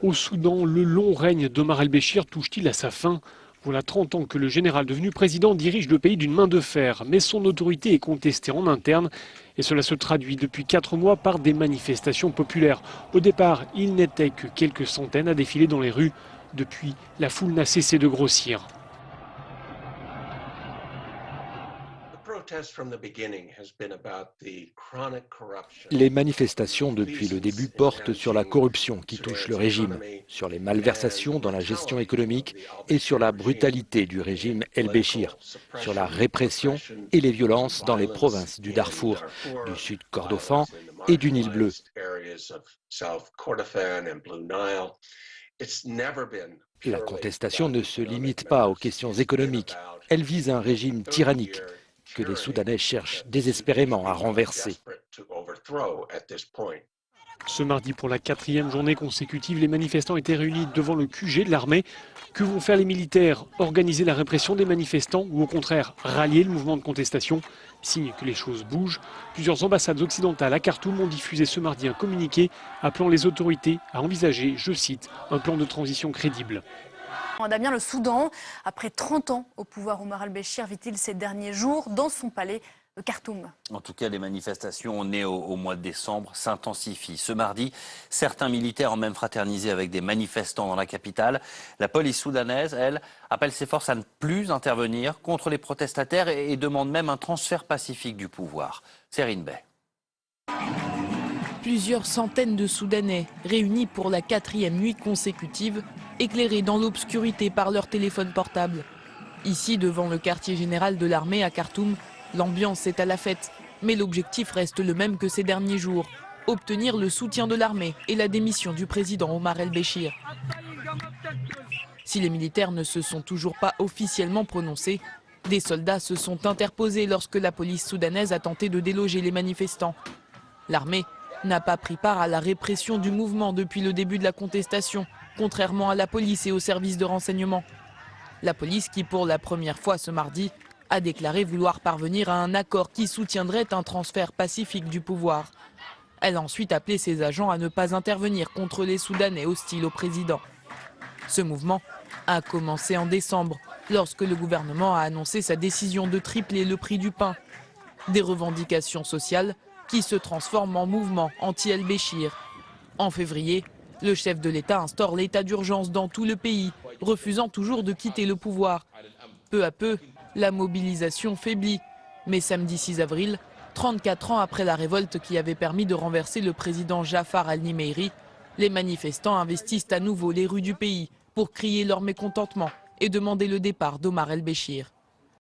Au Soudan, le long règne d'Omar el-Béchir touche-t-il à sa fin? Voilà 30 ans que le général devenu président dirige le pays d'une main de fer, mais son autorité est contestée en interne et cela se traduit depuis 4 mois par des manifestations populaires. Au départ, il n'était que quelques centaines à défiler dans les rues. Depuis, la foule n'a cessé de grossir. Les manifestations depuis le début portent sur la corruption qui touche le régime, sur les malversations dans la gestion économique et sur la brutalité du régime El-Béchir, sur la répression et les violences dans les provinces du Darfour, du Sud Kordofan et du Nil bleu. La contestation ne se limite pas aux questions économiques, elle vise un régime tyrannique que les Soudanais cherchent désespérément à renverser. Ce mardi, pour la 4e journée consécutive, les manifestants étaient réunis devant le QG de l'armée. Que vont faire les militaires? Organiser la répression des manifestants ou au contraire rallier le mouvement de contestation? Signe que les choses bougent. Plusieurs ambassades occidentales à Khartoum ont diffusé ce mardi un communiqué appelant les autorités à envisager, je cite, un plan de transition crédible. Damien, le Soudan, après 30 ans au pouvoir, Omar el-Béchir vit-il ces derniers jours dans son palais de Khartoum? En tout cas, les manifestations nées au mois de décembre s'intensifient. Ce mardi, certains militaires ont même fraternisé avec des manifestants dans la capitale. La police soudanaise, elle, appelle ses forces à ne plus intervenir contre les protestataires et demande même un transfert pacifique du pouvoir. Serine Bey. Plusieurs centaines de Soudanais réunis pour la 4e nuit consécutive, éclairés dans l'obscurité par leur téléphone portable. Ici, devant le quartier général de l'armée à Khartoum, l'ambiance est à la fête. Mais l'objectif reste le même que ces derniers jours, obtenir le soutien de l'armée et la démission du président Omar el-Béchir. Si les militaires ne se sont toujours pas officiellement prononcés, des soldats se sont interposés lorsque la police soudanaise a tenté de déloger les manifestants. L'armée n'a pas pris part à la répression du mouvement depuis le début de la contestation, contrairement à la police et aux services de renseignement. La police qui, pour la première fois ce mardi, a déclaré vouloir parvenir à un accord qui soutiendrait un transfert pacifique du pouvoir. Elle a ensuite appelé ses agents à ne pas intervenir contre les Soudanais hostiles au président. Ce mouvement a commencé en décembre, lorsque le gouvernement a annoncé sa décision de tripler le prix du pain. Des revendications sociales qui se transforment en mouvement anti-El-Béchir. En février, le chef de l'État instaure l'état d'urgence dans tout le pays, refusant toujours de quitter le pouvoir. Peu à peu, la mobilisation faiblit. Mais samedi 6 avril, 34 ans après la révolte qui avait permis de renverser le président Jafar al-Nimeiri, les manifestants investissent à nouveau les rues du pays pour crier leur mécontentement et demander le départ d'Omar el-Béchir.